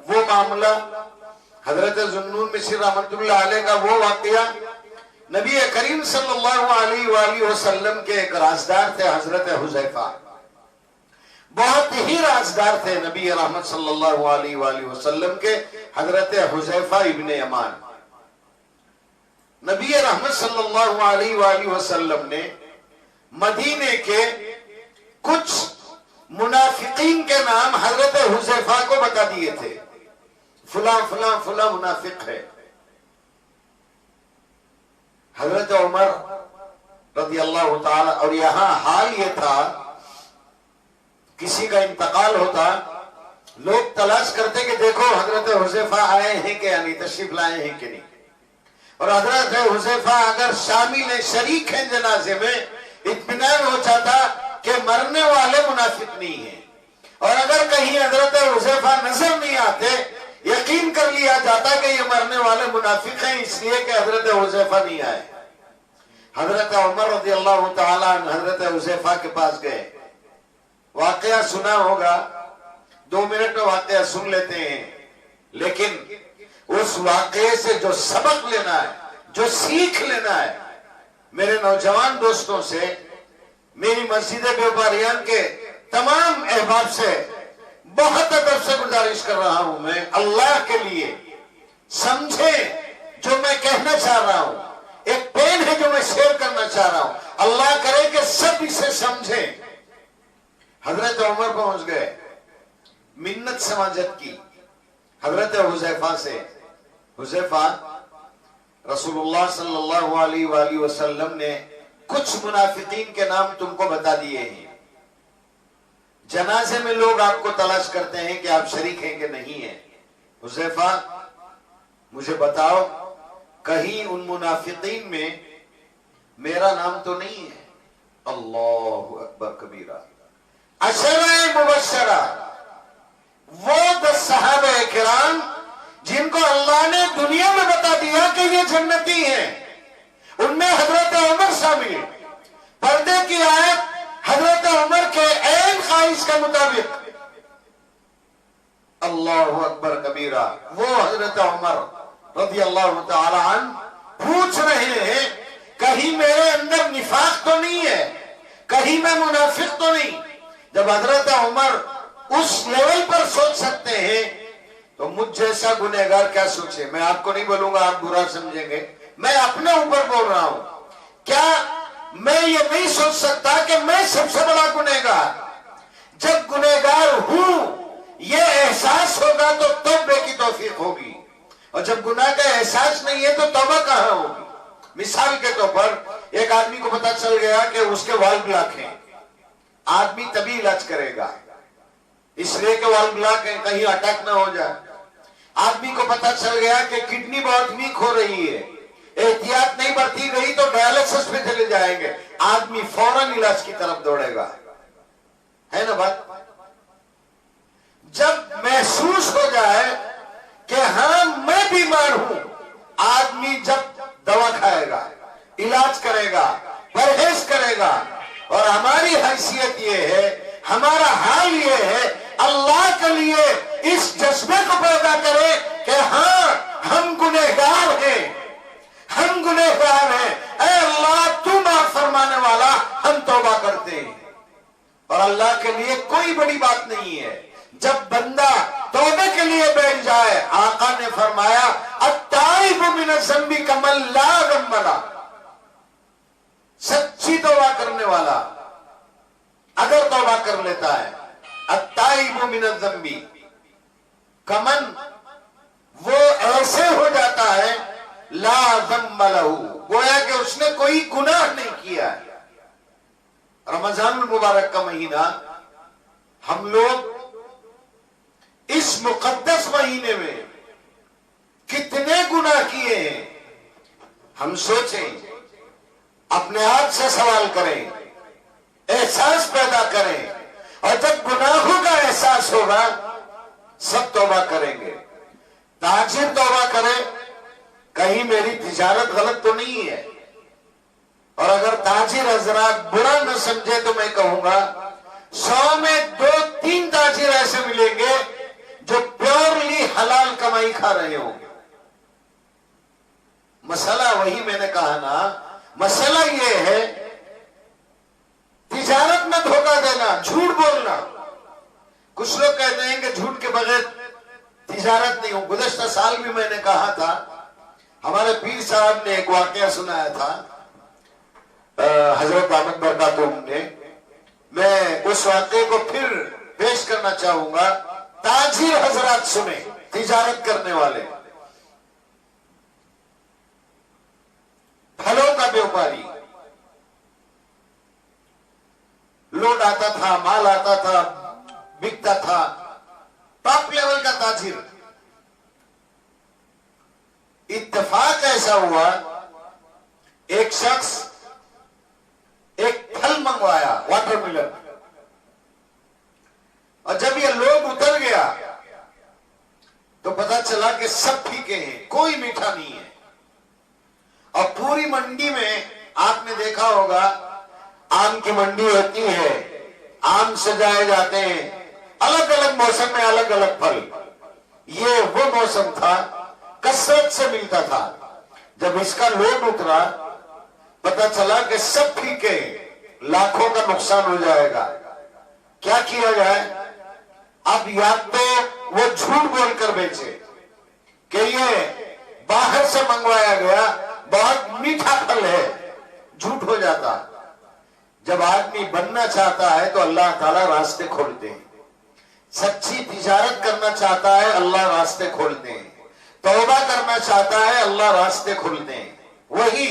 Speaker 1: وہ معاملہ، حضرت ذوالنون مصری رحمت اللہ علیہ کا وہ واقعہ، نبی کریم صلی اللہ علیہ وآلہ وسلم کے ایک رازدار تھے حضرت حذیفہ. بہت ہی رازدار تھے نبی رحمت صلی اللہ علیہ وآلہ وسلم کے حضرت حذیفہ ابن یمان. نبی رحمت صلی اللہ علیہ وآلہ وسلم نے مدینے کے کچھ منافقین کے نام حضرت حذیفہ کو بتا دیے تھے، فلاں فلاں فلاں منافق ہے. حضرت عمر رضی اللہ تعالی، اور یہاں حال یہ تھا کسی کا انتقال ہوتا لوگ تلاش کرتے کہ دیکھو حضرت حذیفہ آئے ہیں کہ یعنی تشریف لائے ہیں کہ نہیں. اور حضرت حذیفہ اگر شامل ہیں، شریک ہیں جنازے میں، اطمینان ہو جاتا کہ مرنے والے منافق نہیں ہیں. اور اگر کہیں حضرت حذیفہ نظر نہیں آتے، یقین کر لیا جاتا کہ یہ مرنے والے منافق ہیں، اس لیے کہ حضرت حذیفہ نہیں آئے. حضرت عمر رضی اللہ تعالیٰ عنہ حضرت حذیفہ کے پاس گئے. واقعہ سنا ہوگا، 2 منٹ میں واقعہ سن لیتے ہیں، لیکن اس واقعے سے جو سبق لینا ہے، جو سیکھ لینا ہے، میرے نوجوان دوستوں سے، میری مسجد بیوباریان کے تمام احباب سے بہت ادب سے گزارش کر رہا ہوں، میں اللہ کے لیے سمجھیں جو میں کہنا چاہ رہا ہوں. ایک پین ہے جو میں شیئر کرنا چاہ رہا ہوں، اللہ کرے کہ سب اسے سمجھیں. حضرت عمر پہنچ گئے، منت سماجت کی حضرت حذیفہ سے. حذیفہ، رسول اللہ صلی اللہ علیہ وآلہ وسلم نے کچھ منافقین کے نام تم کو بتا دیے ہیں. جنازے میں لوگ آپ کو تلاش کرتے ہیں کہ آپ شریک ہیں کہ نہیں ہیں. حذیفہ مجھے بتاؤ کہیں ان منافقین میں میرا نام تو نہیں ہے؟ اللہ اکبر کبیرہ. عشرہ مبشرہ، وہ 10 صحابہ کرام جن کو اللہ نے دنیا میں بتا دیا کہ یہ جنتی ہیں، ان میں حضرت عمر شامل. پردے کی آیت حضرت عمر کے عین خواہش کے مطابق. اللہ اکبر کبیرہ. وہ حضرت عمر رضی اللہ تعالی عنہ پوچھ رہے ہیں کہیں میرے اندر نفاق تو نہیں ہے، کہیں میں منافق تو نہیں. جب حضرت عمر اس لیول پر سوچ سکتے ہیں تو مجھ جیسا گنہگار کیا سوچے. میں آپ کو نہیں بولوں گا، آپ برا سمجھیں گے، میں اپنے اوپر بول رہا ہوں. کیا میں یہ نہیں سوچ سکتا کہ میں سب سے بڑا گنہگار؟ جب گنہگار ہوں یہ احساس ہوگا تو توبے کی توفیق ہوگی، اور جب گناہ کا احساس نہیں ہے تو توبہ کہاں ہوگی؟ مثال کے طور پر ایک آدمی کو پتا چل گیا کہ اس کے وال بلاک ہیں، آدمی تبھی علاج کرے گا اس لیے کہ وال بلاک ہے، کہیں اٹیک نہ ہو جائے. آدمی کو پتا چل گیا کہ کڈنی بہت ویک ہو رہی ہے، احتیاط نہیں برتی گئی تو ڈائلسس پہ چلے جائیں گے، آدمی فوراً علاج کی طرف دوڑے گا. ہے نا بات؟ جب محسوس ہو جائے کہ ہاں میں بیمار ہوں، آدمی جب دوا کھائے گا، علاج کرے گا، پرہیز کرے گا، اور ہماری حیثیت یہ ہے، ہمارا حال یہ ہے، اللہ کے لیے اس جذبے کو پیدا کرے کہ ہاں ہم گنہگار ہیں، ہم گنہگار ہیں، اے اللہ تو معاف فرمانے والا، ہم توبہ کرتے ہیں۔ اور اللہ کے لیے کوئی بڑی بات نہیں ہے جب بندہ توبے کے لیے بیٹھ جائے۔ آقا نے فرمایا التائب من الذنب کمن لا ذنب لہ، سچی توبہ کرنے والا اگر توبہ کر لیتا ہے، التائب من الذنب کمن، وہ ایسے ہو جاتا ہے لا ذنب لہ، گویا کہ اس نے کوئی گناہ نہیں کیا ہے۔ رمضان المبارک کا مہینہ، ہم لوگ اس مقدس مہینے میں کتنے گناہ کیے ہیں، ہم سوچیں، اپنے آپ سے سوال کریں، احساس پیدا کریں، اور جب گناہوں کا احساس ہوگا سب توبہ کریں گے۔ تاجر توبہ کرے، کہیں میری تجارت غلط تو نہیں ہے، اور اگر تاجر حضرات برا نہ سمجھے تو میں کہوں گا 100 میں 2-3 تاجر ایسے ملیں گے جو پیورلی حلال کمائی کھا رہے ہوں گے۔ مسئلہ وہی میں نے کہا نا، مسئلہ یہ ہے تجارت میں دھوکہ دینا، جھوٹ بولنا۔ کچھ لوگ کہتے ہیں کہ جھوٹ کے بغیر تجارت نہیں ہو۔ گزشتہ سال بھی میں نے کہا تھا، ہمارے پیر صاحب نے ایک واقعہ سنایا تھا، حضرت احمد برکاتہم نے، میں اس واقعے کو پھر پیش کرنا چاہوں گا، تاجر حضرات سنیں، تجارت کرنے والے، پھلوں کا بیوپاری، لوڈ آتا تھا، مال آتا تھا، بکتا تھا، ٹاپ لیول کا تاجر۔ اتفاق ایسا ہوا، ایک شخص ایک پھل منگوایا، واٹر ملن، اور جب یہ لوگ اتر گیا تو پتا چلا کہ سب پھیکے ہیں، کوئی میٹھا نہیں ہے۔ اور پوری منڈی میں آپ نے دیکھا ہوگا، آم کی منڈی ہوتی ہے، آم سجائے جاتے ہیں، الگ الگ موسم میں الگ الگ پھل۔ یہ وہ موسم تھا، کثرت سے ملتا تھا۔ جب اس کا لوڈ اترا پتا چلا کہ سب پھیکے، لاکھوں کا نقصان ہو جائے گا۔ کیا کیا جائے؟ اب یا تو وہ جھوٹ بول کر بیچے کہ یہ باہر سے منگوایا گیا، بہت میٹھا پھل ہے، جھوٹ ہو جاتا۔ جب آدمی بننا چاہتا ہے تو اللہ تعالیٰ راستے کھولتے ہیں، سچی تجارت کرنا چاہتا ہے اللہ راستے کھولتے ہیں، توبہ کرنا چاہتا ہے اللہ راستے کھولتے ہیں۔ وہی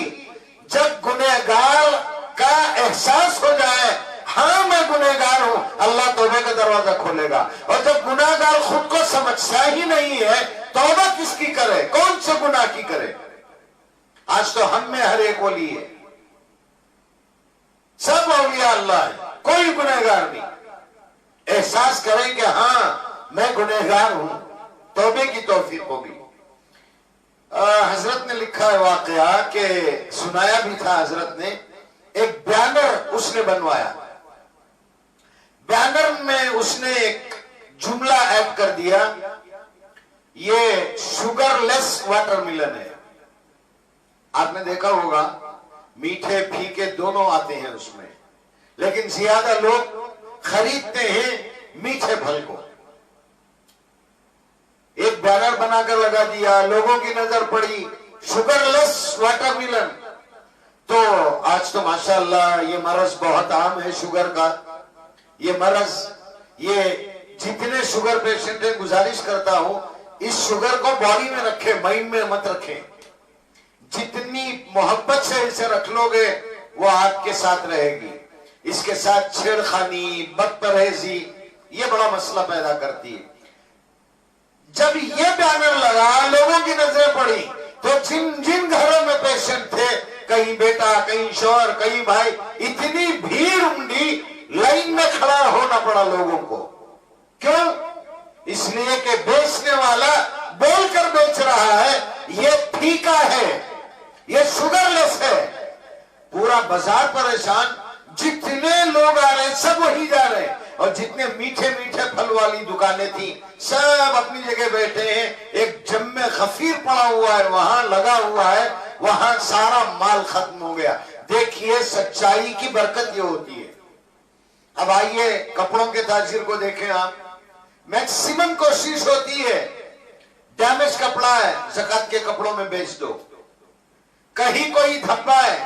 Speaker 1: جب گنہگار کا احساس ہو جائے، ہاں میں گنہگار ہوں، اللہ توبہ کا دروازہ کھولے گا۔ اور جب گنہگار خود کو سمجھتا ہی نہیں ہے، توبہ کس کی کرے، کون سے گناہ کی کرے؟ آج تو ہم میں ہر ایک ولی ہے، سب اولیاء اللہ ہے، کوئی گنہگار نہیں۔ احساس کریں کہ ہاں میں گنہگار ہوں، توبے کی توفیق ہوگی۔ حضرت نے لکھا ہے واقعہ کہ سنایا بھی تھا حضرت نے، ایک بیانر اس نے بنوایا، بیانر میں اس نے ایک جملہ ایڈ کر دیا، یہ شوگر لیس واٹر ملن ہے۔ آپ نے دیکھا ہوگا میٹھے پھیکے دونوں آتے ہیں اس میں، لیکن زیادہ لوگ خریدتے ہیں میٹھے پھل کو۔ ایک بیانر بنا کر لگا دیا، لوگوں کی نظر پڑی شوگر لیس واٹر ملن، تو آج تو ماشاءاللہ یہ مرض بہت عام ہے شوگر کا۔ یہ مرض، یہ جتنے شوگر پیشنٹ ہیں، گزارش کرتا ہوں اس شوگر کو باڈی میں رکھیں، مائنڈ میں مت رکھیں۔ جتنی محبت سے اسے رکھ لو گے وہ آپ کے ساتھ رہے گی۔ اس کے ساتھ چھیڑ خانی، بد پرہیزی، یہ بڑا مسئلہ پیدا کرتی ہے۔ جب یہ بیانر لگا، لوگوں کی نظریں پڑی، تو جن جن گھروں میں پیشنٹ تھے، کہیں بیٹا، کہیں شوہر، کہیں بھائی، اتنی بھیڑ امڈی، لائن میں کھڑا ہونا پڑا لوگوں کو۔ کیوں؟ اس لیے کہ بیچنے والا بول کر بیچ رہا ہے یہ پھیکا ہے، یہ شوگر لیس ہے. پورا بازار پریشان، جتنے لوگ آ رہے ہیں سب وہی جا رہے ہیں، اور جتنے میٹھے میٹھے پھل والی دکانیں تھیں سب اپنی جگہ بیٹھے ہیں. ایک جم غفیر پڑا ہوا ہے، وہاں لگا ہوا ہے، وہاں سارا مال ختم ہو گیا. دیکھیے سچائی کی برکت یہ ہوتی ہے. اب آئیے کپڑوں کے تاجر کو دیکھیں آپ، میکسیمم کوشش ہوتی ہے ڈیمیج کپڑا ہے زکات کے کپڑوں میں بیچ دو. کہیں کوئی دھبا ہے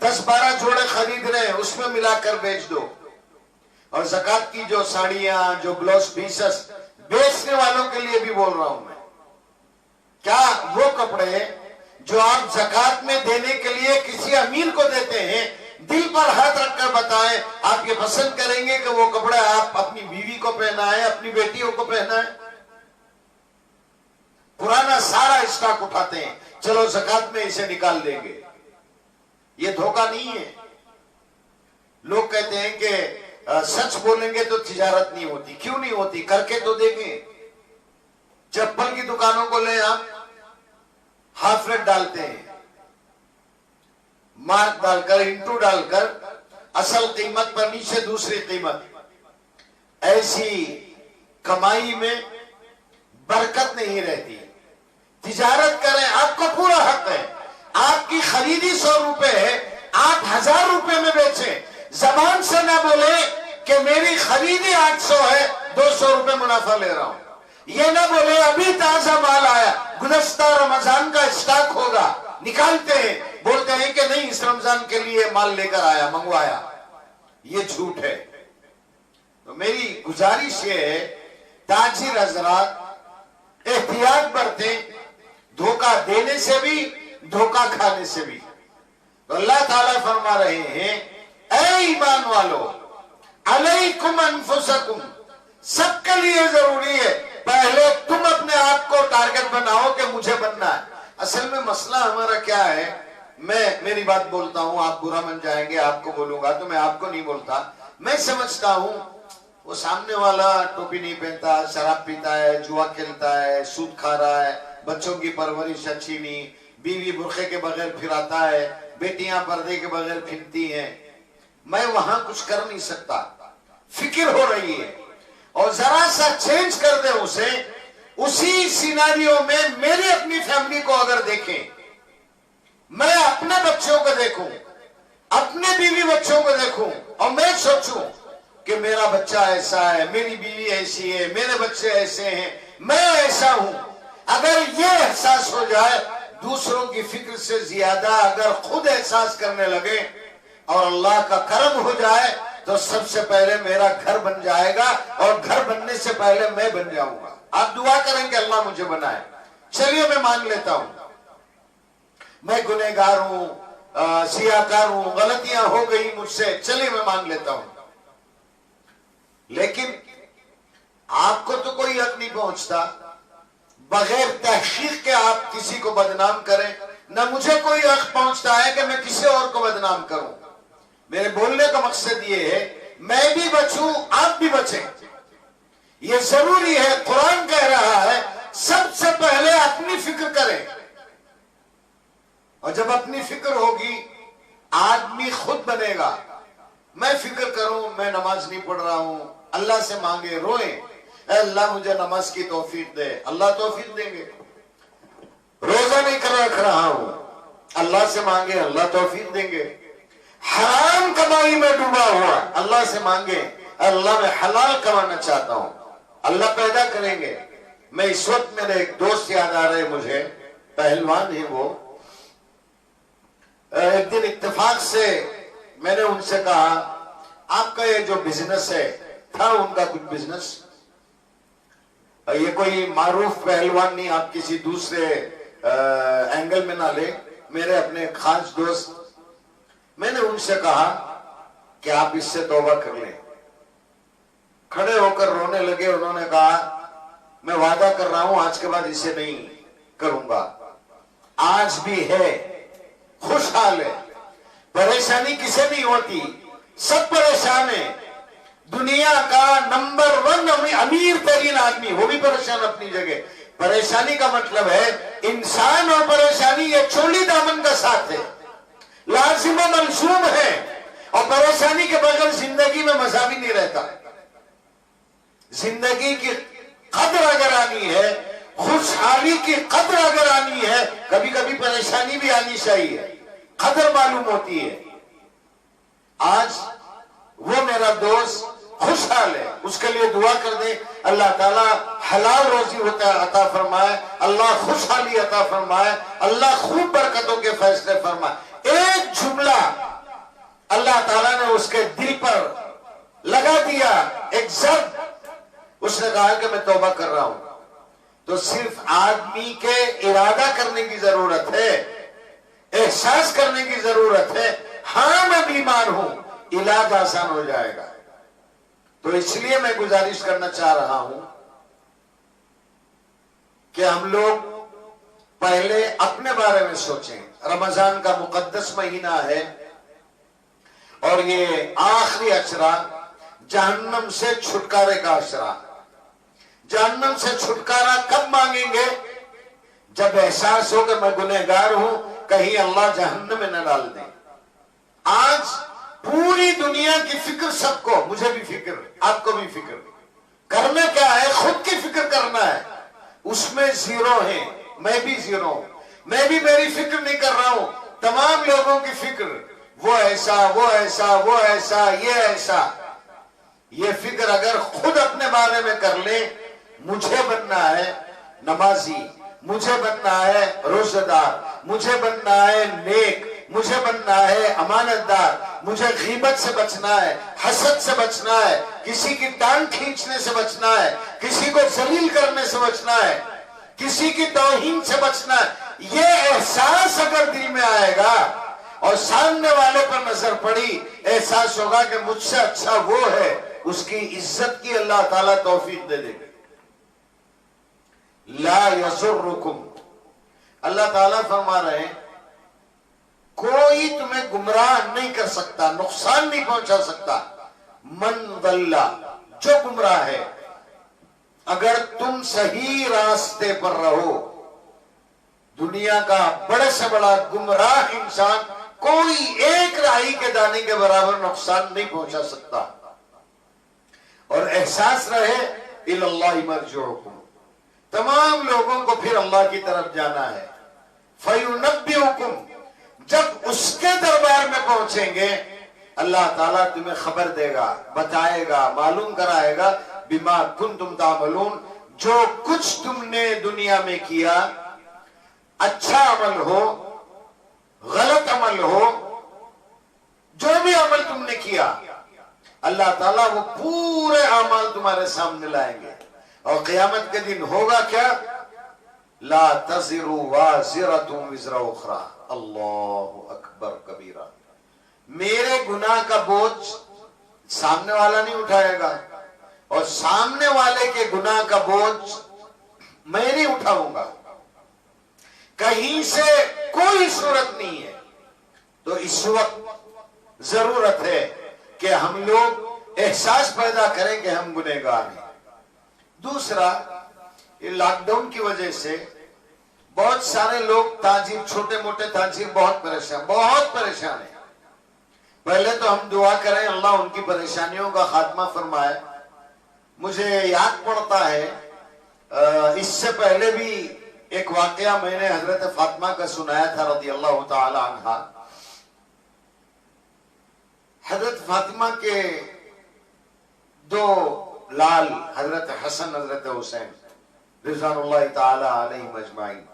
Speaker 1: 10-12 جوڑے خرید رہے ہیں اس میں ملا کر بیچ دو. اور زکات کی جو ساڑیاں، جو بلاؤز پیسز بیچنے والوں کے لیے بھی بول رہا ہوں میں، کیا وہ کپڑے جو آپ زکات میں دینے کے لیے کسی امیر کو دیتے ہیں، دل پر ہاتھ رکھ کر بتائیں آپ یہ پسند کریں گے کہ وہ کپڑے آپ اپنی بیوی کو پہنائیں، اپنی بیٹیوں کو پہنائیں؟ پرانا سارا اسٹاک اٹھاتے ہیں، چلو زکات میں اسے نکال دیں گے. یہ دھوکہ نہیں ہے. لوگ کہتے ہیں کہ سچ بولیں گے تو تجارت نہیں ہوتی. کیوں نہیں ہوتی؟ کر کے تو دیکھیں. چپل کی دکانوں کو لیں آپ، ہاف ریٹ ڈالتے ہیں، مارک ڈال کر، انٹو ڈال کر، اصل قیمت پر نیچے دوسری قیمت. ایسی کمائی میں برکت نہیں رہتی. تجارت کریں، آپ کو پورا حق ہے. آپ کی خریدی 100 روپے ہے، آپ 1000 روپے میں بیچیں. زبان سے نہ بولیں کہ میری خریدی 800 ہے، 200 روپے منافع لے رہا ہوں. یہ نہ بولے ابھی تازہ مال آیا، گزشتہ رمضان کا اسٹاک ہوگا، نکالتے ہیں، بولتے ہیں کہ نہیں اس رمضان کے لیے مال لے کر آیا، منگوایا. یہ جھوٹ ہے. تو میری گزارش یہ ہے تاجر حضرات احتیاط برتیں، دھوکہ دینے سے بھی دھوکہ کھانے سے بھی. تو اللہ تعالیٰ فرما رہے ہیں اے ایمان والو علیکم انفسکم، سب کے لیے ضروری ہے پہلے تم اپنے آپ کو ٹارگٹ بناؤ کہ مجھے بننا ہے. اصل میں مسئلہ ہمارا کیا ہے، میں میری بات بولتا ہوں، آپ برا من جائیں گے، آپ کو بولوں گا تو میں آپ کو نہیں بولتا. میں سمجھتا ہوں وہ سامنے والا ٹوپی نہیں پہنتا، شراب پیتا ہے، جوا کھیلتا ہے، سود کھا رہا ہے، بچوں کی پرورش اچھی نہیں، بیوی برقعے کے بغیر پھراتا ہے، بیٹیاں پردے کے بغیر پھرتی ہیں. میں وہاں کچھ کر نہیں سکتا. فکر ہو رہی ہے اور ذرا سا چینج کر دیں اسے. اسی سیناریو میں میری اپنی فیملی کو اگر دیکھیں، میں اپنے بچوں کو دیکھوں، اپنے بیوی بچوں کو دیکھوں اور میں سوچوں کہ میرا بچہ ایسا ہے، میری بیوی ایسی ہے، میرے بچے ایسے ہیں، میں ایسا ہوں. اگر یہ احساس ہو جائے، دوسروں کی فکر سے زیادہ اگر خود احساس کرنے لگے اور اللہ کا کرم ہو جائے تو سب سے پہلے میرا گھر بن جائے گا، اور گھر بننے سے پہلے میں بن جاؤں گا. آپ دعا کریں کہ اللہ مجھے بنائے. چلیے میں مان لیتا ہوں میں گنہگار ہوں، سیاہکار ہوں، غلطیاں ہو گئی مجھ سے، چلیے میں مان لیتا ہوں. لیکن آپ کو تو کوئی حق نہیں پہنچتا بغیر تحقیق کے آپ کسی کو بدنام کریں، نہ مجھے کوئی حق پہنچتا ہے کہ میں کسی اور کو بدنام کروں. میرے بولنے کا مقصد یہ ہے میں بھی بچوں، آپ بھی بچیں. یہ ضروری ہے. قرآن کہہ رہا ہے سب سے پہلے اپنی فکر کریں، اور جب اپنی فکر ہوگی آدمی خود بنے گا. میں فکر کروں میں نماز نہیں پڑھ رہا ہوں، اللہ سے مانگے، روئیں اے اللہ مجھے نماز کی توفیق دے، اللہ توفیق دیں گے. روزہ نہیں کر رکھ رہا ہوں، اللہ سے مانگے، اللہ توفیق دیں گے. حرام کمائی میں ڈوبا ہوا، اللہ سے مانگے اللہ میں حلال کمانا چاہتا ہوں، اللہ پیدا کریں گے. میں اس وقت میرے ایک دوست یاد آ رہے مجھے، پہلوان ہیں وہ. ایک دن اتفاق سے میں نے ان سے کہا آپ کا یہ جو بزنس ہے، تھا ان کا کچھ بزنس، یہ کوئی معروف پہلوان نہیں، آپ کسی دوسرے اینگل میں نہ لیں، میرے اپنے خاص دوست. میں نے ان سے کہا کہ آپ اس سے توبہ کر لیں. کھڑے ہو کر رونے لگے. انہوں نے کہا میں وعدہ کر رہا ہوں آج کے بعد اسے نہیں کروں گا. آج بھی ہے، خوشحال ہے. پریشانی کسے نہیں ہوتی، سب پریشان ہیں. دنیا کا نمبر 1 امیر ترین آدمی، وہ بھی پریشان اپنی جگہ۔ پریشانی کا مطلب ہے انسان اور پریشانی یہ چولی دامن کا ساتھ ہے، لازم و ملزوم ہے، اور پریشانی کے بغیر زندگی میں مزہ بھی نہیں رہتا۔ زندگی کی قدر اگر آنی ہے، خوشحالی کی قدر اگر آنی ہے، کبھی کبھی پریشانی بھی آنی چاہیے، قدر معلوم ہوتی ہے۔ آج وہ میرا دوست خوشحال ہے، اس کے لیے دعا کر دیں اللہ تعالیٰ حلال روزی عطا فرمائے، اللہ خوشحالی عطا فرمائے، اللہ خوب برکتوں کے فیصلے فرمائے۔ ایک جملہ اللہ تعالیٰ نے اس کے دل پر لگا دیا، ایک ضرب، اس نے کہا کہ میں توبہ کر رہا ہوں۔ تو صرف آدمی کے ارادہ کرنے کی ضرورت ہے، احساس کرنے کی ضرورت ہے، ہاں میں بیمار ہوں، علاج آسان ہو جائے گا۔ تو اس لیے میں گزارش کرنا چاہ رہا ہوں کہ ہم لوگ پہلے اپنے بارے میں سوچیں۔ رمضان کا مقدس مہینہ ہے اور یہ آخری اشرا جہنم سے چھٹکارے کا اشرا۔ جہنم سے چھٹکارا کب مانگیں گے؟ جب احساس ہو کہ میں گنہگار ہوں، کہیں اللہ جہنم میں نہ ڈال دیں۔ آج پوری دنیا کی فکر سب کو، مجھے بھی فکر، آپ کو بھی فکر، کرنا کیا ہے؟ خود کی فکر کرنا ہے۔ اس میں زیرو ہیں، میں بھی زیرو ہوں، میں بھی میری فکر نہیں کر رہا ہوں، تمام لوگوں کی فکر، وہ ایسا، وہ ایسا، وہ ایسا، یہ ایسا۔ یہ فکر اگر خود اپنے بارے میں کر لیں، مجھے بننا ہے نمازی، مجھے بننا ہے روزہ دار، مجھے بننا ہے نیک، مجھے بننا ہے امانت دار، مجھے غیبت سے بچنا ہے، حسد سے بچنا ہے، کسی کی ٹانگ کھینچنے سے بچنا ہے، کسی کو ذلیل کرنے سے بچنا ہے، کسی کی توہین سے بچنا ہے۔ یہ احساس اگر دل میں آئے گا اور سامنے والے پر نظر پڑی، احساس ہوگا کہ مجھ سے اچھا وہ ہے، اس کی عزت کی اللہ تعالیٰ توفیق دے دے گا۔ لا یضرکم، اللہ تعالیٰ فرما رہے ہیں کوئی تمہیں گمراہ نہیں کر سکتا، نقصان نہیں پہنچا سکتا۔ من ضل، جو گمراہ ہے، اگر تم صحیح راستے پر رہو، دنیا کا بڑے سے بڑا گمراہ انسان کوئی ایک رائی کے دانے کے برابر نقصان نہیں پہنچا سکتا۔ اور احساس رہے الی اللہ مرجعکم، تمام لوگوں کو پھر اللہ کی طرف جانا ہے۔ فینبئکم، جب اس کے دربار میں پہنچیں گے اللہ تعالیٰ تمہیں خبر دے گا، بتائے گا، معلوم کرائے گا، بما کنتم تعملون، جو کچھ تم نے دنیا میں کیا، اچھا عمل ہو، غلط عمل ہو، جو بھی عمل تم نے کیا، اللہ تعالیٰ وہ پورے اعمال تمہارے سامنے لائیں گے۔ اور قیامت کے دن ہوگا کیا؟ لا تزر وازرۃ وزر اخری، اللہ اکبر کبیرہ، میرے گناہ کا بوجھ سامنے والا نہیں اٹھائے گا، اور سامنے والے کے گناہ کا بوجھ میں نہیں اٹھاؤں گا، کہیں سے کوئی صورت نہیں ہے۔ تو اس وقت ضرورت ہے کہ ہم لوگ احساس پیدا کریں کہ ہم گنہگار ہیں۔ دوسرا، یہ لاک ڈاؤن کی وجہ سے بہت سارے لوگ تاجر، چھوٹے موٹے تاجر بہت پریشان ہیں۔ پہلے تو ہم دعا کریں اللہ ان کی پریشانیوں کا خاتمہ فرمائے۔ مجھے یاد پڑتا ہے اس سے پہلے بھی ایک واقعہ میں نے حضرت فاطمہ کا سنایا تھا رضی اللہ تعالی عنہا۔ حضرت فاطمہ کے دو لال، حضرت حسن، حضرت حسین رضوان اللہ تعالی علیہم اجمعین،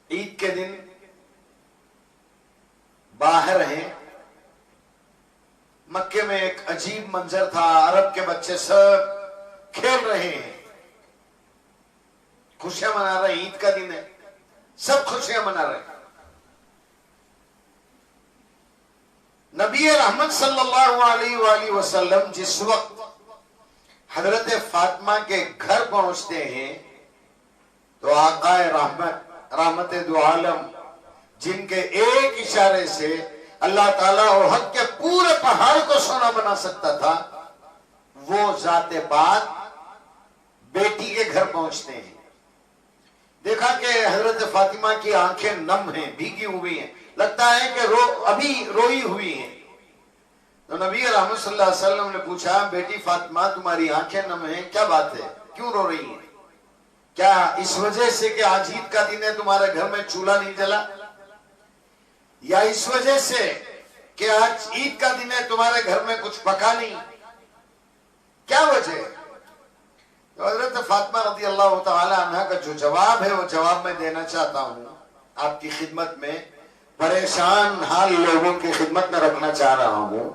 Speaker 1: عید کے دن باہر ہیں۔ مکے میں ایک عجیب منظر تھا، عرب کے بچے سب کھیل رہے ہیں، خوشیاں منا رہے ہیں، عید کا دن ہے، سب خوشیاں منا رہے ہیں۔ نبی رحمت صلی اللہ علیہ وآلہ وسلم جس وقت حضرت فاطمہ کے گھر پہنچتے ہیں تو آقا رحمت دو عالم، جن کے ایک اشارے سے اللہ تعالیٰ احد کے پورے پہاڑ کو سونا بنا سکتا تھا، وہ ذات بات بیٹی کے گھر پہنچتے ہیں. دیکھا کہ حضرت فاطمہ کی آنکھیں نم ہیں، بھیگی ہوئی ہیں، لگتا ہے کہ ابھی روئی ہوئی ہیں. تو نبی رحمت صلی اللہ علیہ وسلم نے پوچھا، بیٹی فاطمہ تمہاری آنکھیں نم ہیں، کیا بات ہے، کیوں رو رہی ہیں؟ کیا اس وجہ سے کہ آج عید کا دن ہے تمہارے گھر میں چولہا نہیں جلا، یا اس وجہ سے کہ آج عید کا دن ہے تمہارے گھر میں کچھ پکا نہیں، کیا وجہ ہے؟ تو حضرت فاطمہ رضی اللہ تعالی عنہ کا جو جواب ہے وہ جواب میں دینا چاہتا ہوں آپ کی خدمت میں، پریشان حال لوگوں کی خدمت میں رکھنا چاہ رہا ہوں.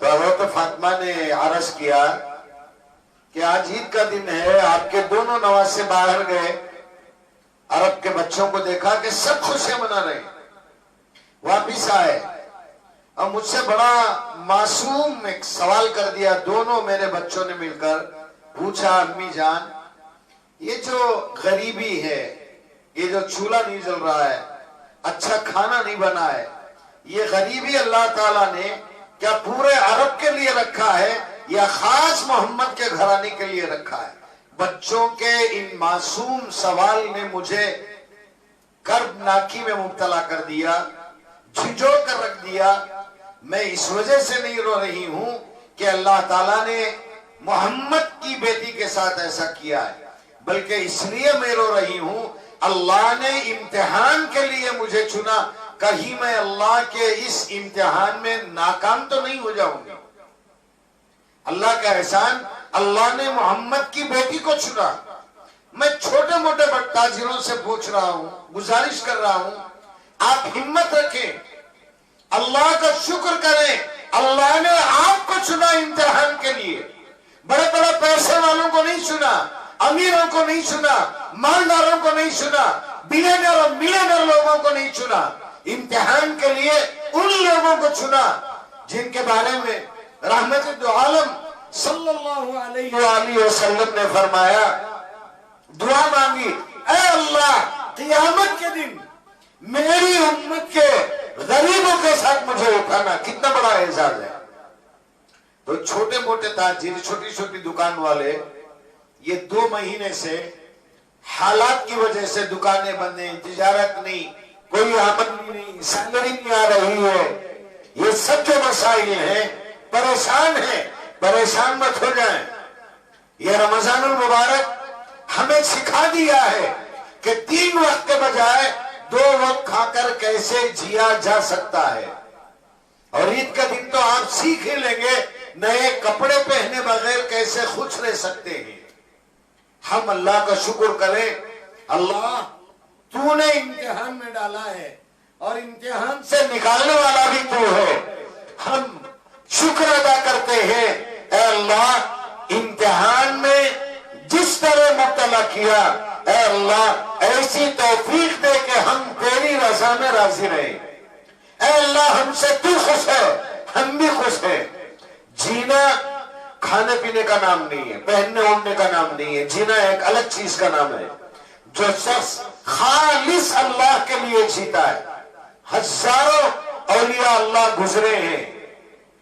Speaker 1: تو حضرت فاطمہ نے عرض کیا کہ آج عید کا دن ہے، آپ کے دونوں نواسے باہر گئے، عرب کے بچوں کو دیکھا کہ سب خوشیاں منا رہے ہیں، واپس آئے اور مجھ سے بڑا معصوم ایک سوال کر دیا. دونوں میرے بچوں نے مل کر پوچھا، امی جان یہ جو غریبی ہے، یہ جو چولہا نہیں جل رہا ہے، اچھا کھانا نہیں بنا ہے، یہ غریبی اللہ تعالیٰ نے کیا پورے عرب کے لیے رکھا ہے یا خاص محمد کے گھرانے کے لیے رکھا ہے؟ بچوں کے ان معصوم سوال نے مجھے کرب ناکی میں مبتلا کر دیا، جھنجھوڑ کر رکھ دیا. میں اس وجہ سے نہیں رو رہی ہوں کہ اللہ تعالیٰ نے محمد کی بیٹی کے ساتھ ایسا کیا ہے، بلکہ اس لیے میں رو رہی ہوں اللہ نے امتحان کے لیے مجھے چنا، کہیں میں اللہ کے اس امتحان میں ناکام تو نہیں ہو جاؤں گی. اللہ کا احسان، اللہ نے محمد کی بیٹی کو چنا. میں چھوٹے موٹے تاجروں سے پوچھ رہا ہوں، گزارش کر رہا ہوں، آپ ہمت رکھیں، اللہ کا شکر کریں، اللہ نے آپ کو چنا امتحان کے لیے. بڑے بڑے پیسے والوں کو نہیں چنا، امیروں کو نہیں چنا، مالداروں کو نہیں چنا، بلینئر اور ملینئر لوگوں کو نہیں چنا. امتحان کے لیے ان لوگوں کو چنا جن کے بارے میں رحمت دو عالم صلی اللہ علیہ وآلہ وسلم نے فرمایا، دعا مانگی، اے اللہ قیامت کے دن میری امت کے غریبوں کے ساتھ مجھے اٹھانا. کتنا بڑا اعزاز ہے. تو چھوٹے موٹے تاجر، چھوٹی چھوٹی دکان والے یہ 2 مہینے سے حالات کی وجہ سے دکانیں بند ہیں، تجارت نہیں، کوئی آمدنی نہیں، سیلری نہیں آ رہی ہے، یہ سب جو مسائل ہیں پریشان ہیں. پریشان مت ہو جائیں. یہ رمضان المبارک ہمیں سکھا دیا ہے کہ 3 وقت کے بجائے 2 وقت کھا کر کیسے جیا جا سکتا ہے. اور عید کا دن تو آپ سیکھ ہی لیں گے نئے کپڑے پہنے بغیر کیسے خوش رہ سکتے ہیں. ہم اللہ کا شکر کریں، اللہ تو نے امتحان میں ڈالا ہے اور امتحان سے نکالنے والا بھی تو ہے. ہم شکر ادا کرتے ہیں، اے اللہ امتحان میں جس طرح مبتلا کیا، اے اللہ ایسی توفیق دے کہ ہم تیری رضا میں راضی رہیں. اے اللہ ہم سے تو خوش ہے، ہم بھی خوش ہیں. جینا کھانے پینے کا نام نہیں ہے، پہننے اوڑھنے کا نام نہیں ہے، جینا ایک الگ چیز کا نام ہے. جو شخص خالص اللہ کے لیے جیتا ہے، ہزاروں اولیاء اللہ گزرے ہیں،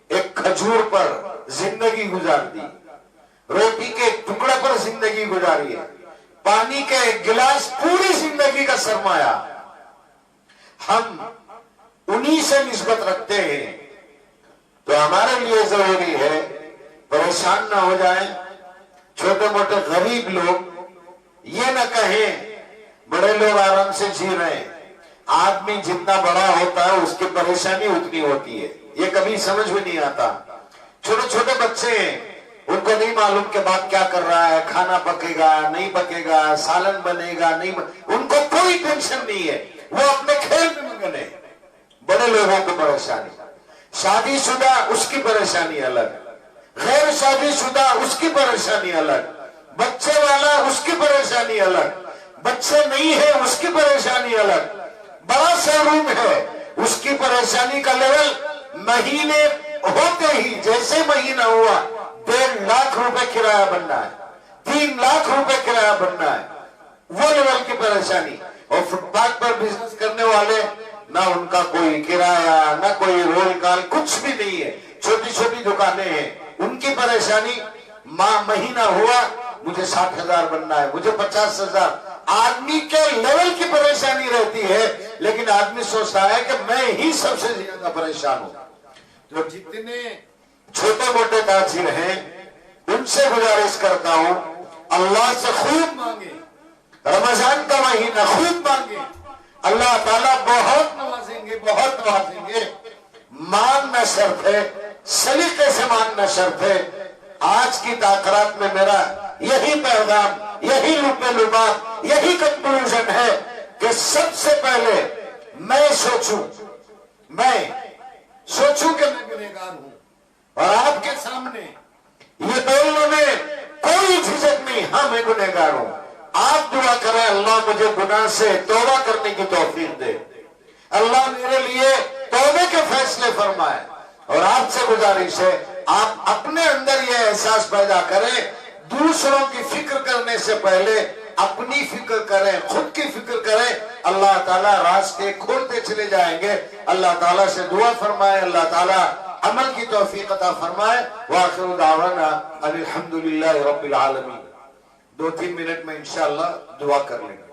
Speaker 1: ایک کھجور پر زندگی گزار دی، روٹی کے ٹکڑے پر زندگی گزاری ہے، پانی کے ایک گلاس پوری زندگی کا سرمایہ. ہم انہی سے نسبت رکھتے ہیں. تو ہمارے لیے ضروری ہے پریشان نہ ہو جائیں. چھوٹے موٹے غریب لوگ یہ نہ کہیں بڑے لوگ آرام سے جی رہے ہیں. آدمی جتنا بڑا ہوتا ہے اس کی پریشانی اتنی ہوتی ہے، یہ کبھی سمجھ میں نہیں آتا. چھوٹے چھوٹے بچے ہیں، ان کو نہیں معلوم کہ باپ کیا کر رہا ہے، کھانا پکے گا نہیں پکے گا، سالن بنے گا نہیں ان کو کوئی ٹینشن نہیں ہے، وہ اپنے کھیل میں مگن ہے. بڑے لوگوں کو پریشانی، شادی شدہ اس کی پریشانی الگ، غیر شادی شدہ اس کی پریشانی الگ، بچے والا اس کی پریشانی الگ، بچے نہیں ہے اس کی پریشانی الگ، بڑا شو روم ہے اس کی پریشانی کا لیول مہینے ہوتے ہی جیسے مہینہ ہوا 1.5 لاکھ روپے کرایہ بننا ہے، 3 لاکھ روپے کرایہ بننا ہے، وہ لیول کی پریشانی. اور فٹ پاتھ پر بزنس کرنے والے نہ ان کا کوئی کرایہ، نہ کوئی رول کال، کچھ بھی نہیں ہے، چھوٹی چھوٹی دکانیں ہیں. ان کی پریشانی مہینہ ہوا مجھے 60,000 بننا ہے، مجھے 50,000. آدمی کے لیول کی پریشانی رہتی ہے، لیکن آدمی سوچتا ہے کہ میں ہی سب سے زیادہ پریشان ہوں. تو جتنے چھوٹے موٹے تاجر ہیں ان سے گزارش کرتا ہوں اللہ سے خوب مانگے، رمضان کا مہینہ خوب مانگے، اللہ تعالیٰ بہت نوازیں گے، بہت نوازیں گے. مانگنا شرط ہے، سلیقے سے مانگنا شرط ہے. آج کی تقریرات میں میرا یہی پیغام، یہی لبات، یہی کنکلوژن ہے کہ سب سے پہلے میں سوچوں کہ میں گنہگار ہوں، اور آپ کے سامنے یہ بولنے میں کوئی جھجک نہیں، ہاں میں گنہگار ہوں. آپ دعا کریں اللہ مجھے گناہ سے توبہ کرنے کی توفیق دے، اللہ میرے لیے توبے کے فیصلے فرمائے. اور آپ سے گزارش ہے آپ اپنے اندر یہ احساس پیدا کریں، دوسروں کی فکر کرنے سے پہلے اپنی فکر کریں، خود کی فکر کریں. اللہ تعالیٰ راستے کھولتے چلے جائیں گے. اللہ تعالیٰ سے دعا فرمائے، اللہ تعالیٰ عمل کی توفیق عطا فرمائے. وآخر دعوانا الحمدللہ رب العالمین. 2-3 منٹ میں انشاءاللہ دعا کر لیں گے.